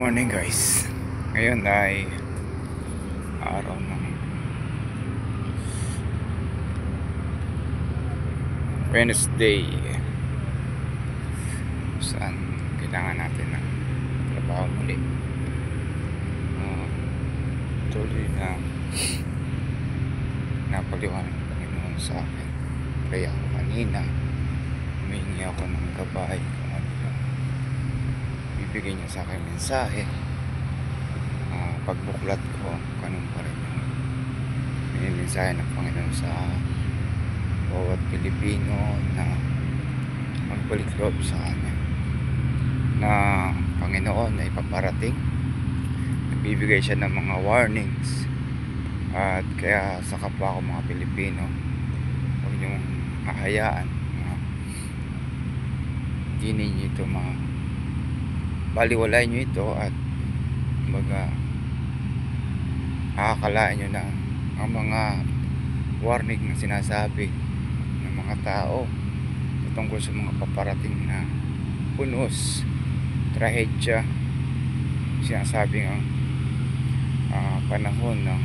Morning guys. Ngayon ay araw ng Wednesday. Saan kailangan natin ng trabaho muli. Uh, Tuloy na napaliwanag ng Panginoon sa akin. Pray ako kanina. Humingi ako ng gabay kung ano yung bibigay niya sa akin mensahe. Pagbuklat ko, ganun pa rin yung mensahe ng Panginoon sa bawat Pilipino na magbalik loob sa Kanya, na Panginoon na ipaparating. Nagbibigay siya ng mga warnings, at kaya sa kapwa ko mga Pilipino, huwag niyong ahayaan na hindi ninyo ito baliwalain nyo ito, at kumbaga akakalaan nyo na ang mga warning na sinasabi ng mga tao tungkol sa mga paparating na punos, trahedya, sinasabi ng panahon ng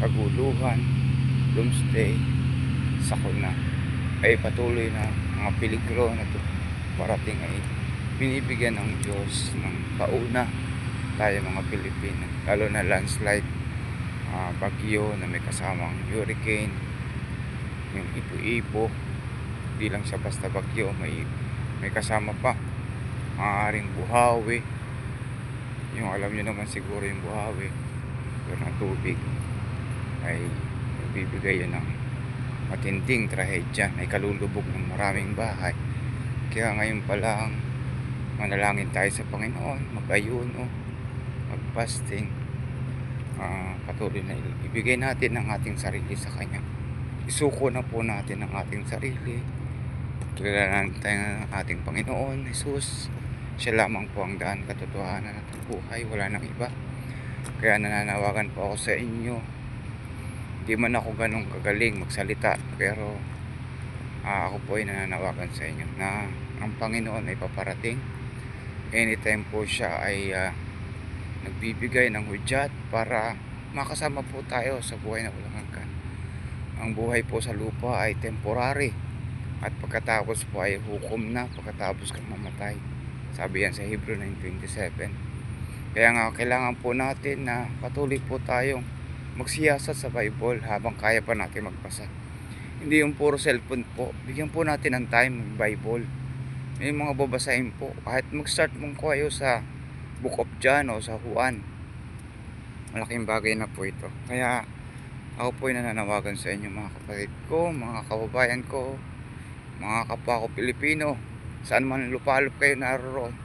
kaguluhan, doomsday, sakuna, ay patuloy na mga peligro na parating ay binibigyan ng Diyos ng pauna tayo mga Pilipino, lalo na landslide, bagyo na may kasamang hurricane, yung Ipo-Ipo. Hindi lang siya basta bagyo, may kasama pa maaaring buhawi, yung alam nyo naman siguro yung buhawi, pero ng tubig ay bibigay yun ng matinding trahedya na ikalulubog ng maraming bahay. Kaya ngayon pa lang manalangin tayo sa Panginoon, mag-ayuno, mag-fasting, patuloy na ibigay natin ang ating sarili sa Kanya. Isuko na po natin ang ating sarili, kilalanin tayo ng ating Panginoon Jesus. Siya lamang po ang daan, katotohanan at buhay, wala nang iba. Kaya nananawagan po ako sa inyo. Hindi man ako ganong kagaling magsalita, pero ako po ay nananawagan sa inyo na ang Panginoon ay paparating. Anytime po siya ay nagbibigay ng hudyat para makasama po tayo sa buhay na walang hanggan. Ang buhay po sa lupa ay temporary, at pagkatapos po ay hukom na, pagkatapos kang mamatay. Sabi yan sa Hebrew 9:27. Kaya nga kailangan po natin na patuloy po tayong magsiyasat sa Bible habang kaya pa natin magbasa. Hindi yung puro cellphone po. Bigyan po natin ng time mag-Bible. May mga babasahin po. Kahit mag-start mong kayo sa Book of John o sa Juan, malaking bagay na po ito. Kaya ako po ay nananawagan sa inyo mga kapatid ko, mga kababayan ko, mga kapwa ko Pilipino, saan man lupalop kayo naroon,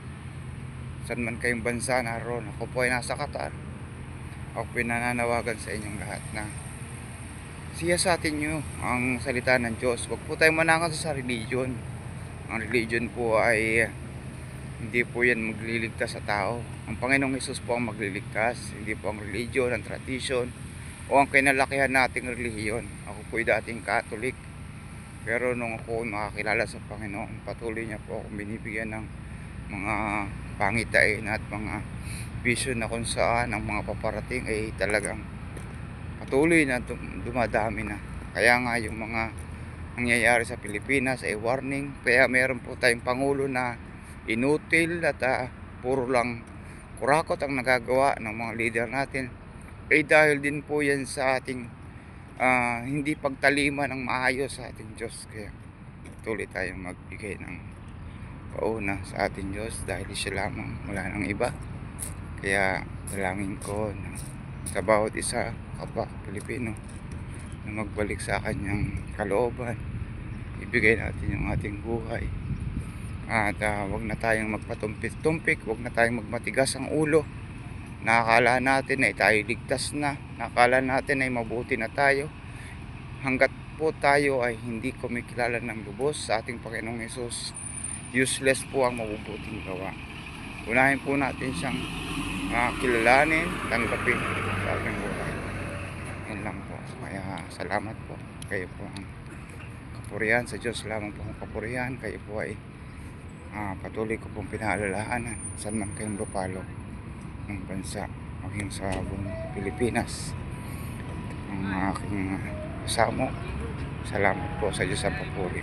saan man kayong bansa naroon. Ako po ay nasa Qatar. Ako po ay nananawagan sa inyong lahat na siyasatin nyo ang salita ng Diyos. Huwag po tayong manangan sa religion. Ang religion po ay hindi po yan magliligtas sa tao. Ang Panginoong Hesus po ang magliligtas, hindi po ang religion, ang tradition, o ang kinalakihan nating relihiyon. Ako po ay dating Catholic, pero nung ako makakilala sa Panginoon, patuloy niya po akong binibigyan ng mga pangitain at mga vision na kung saan ang mga paparating ay talagang patuloy na dumadami na. Kaya nga yung mga nangyayari sa Pilipinas ay warning. Kaya meron po tayong Pangulo na inutil at puro lang kurakot ang nagagawa ng mga leader natin. Eh dahil din po yan sa ating hindi pagtalima ng maayos sa ating Diyos. Kaya tuloy tayong magbigay ng pauna sa ating Diyos, dahil siya lamang, wala nang iba. Kaya dalangin ko na sa bawat isa kapwa Pilipino na magbalik sa kanyang kalooban. Ibigay natin yung ating buhay, at wag na tayong magpatumpik-tumpik, wag na tayong magmatigas ang ulo. Nakakala natin ay tayo ligtas na, nakakala natin ay mabuti na tayo. Hanggat po tayo ay hindi kumikilala ng lubos sa ating Panginoong Hesus, useless po ang mabubuting gawa. Unahin po natin siyang kilalanin, tanggapin sa ating buhay. Yan lang po. Kaya salamat po. Kayo po ang kapurihan sa Diyos lamang po ang kapurihan. Kayo po ay patuloy ko pong pinaalalahanan saan man kayong lupalok ng bansa, maging sa buong Pilipinas, ang aking kasamo. Salamat po sa Diyos sa papuri.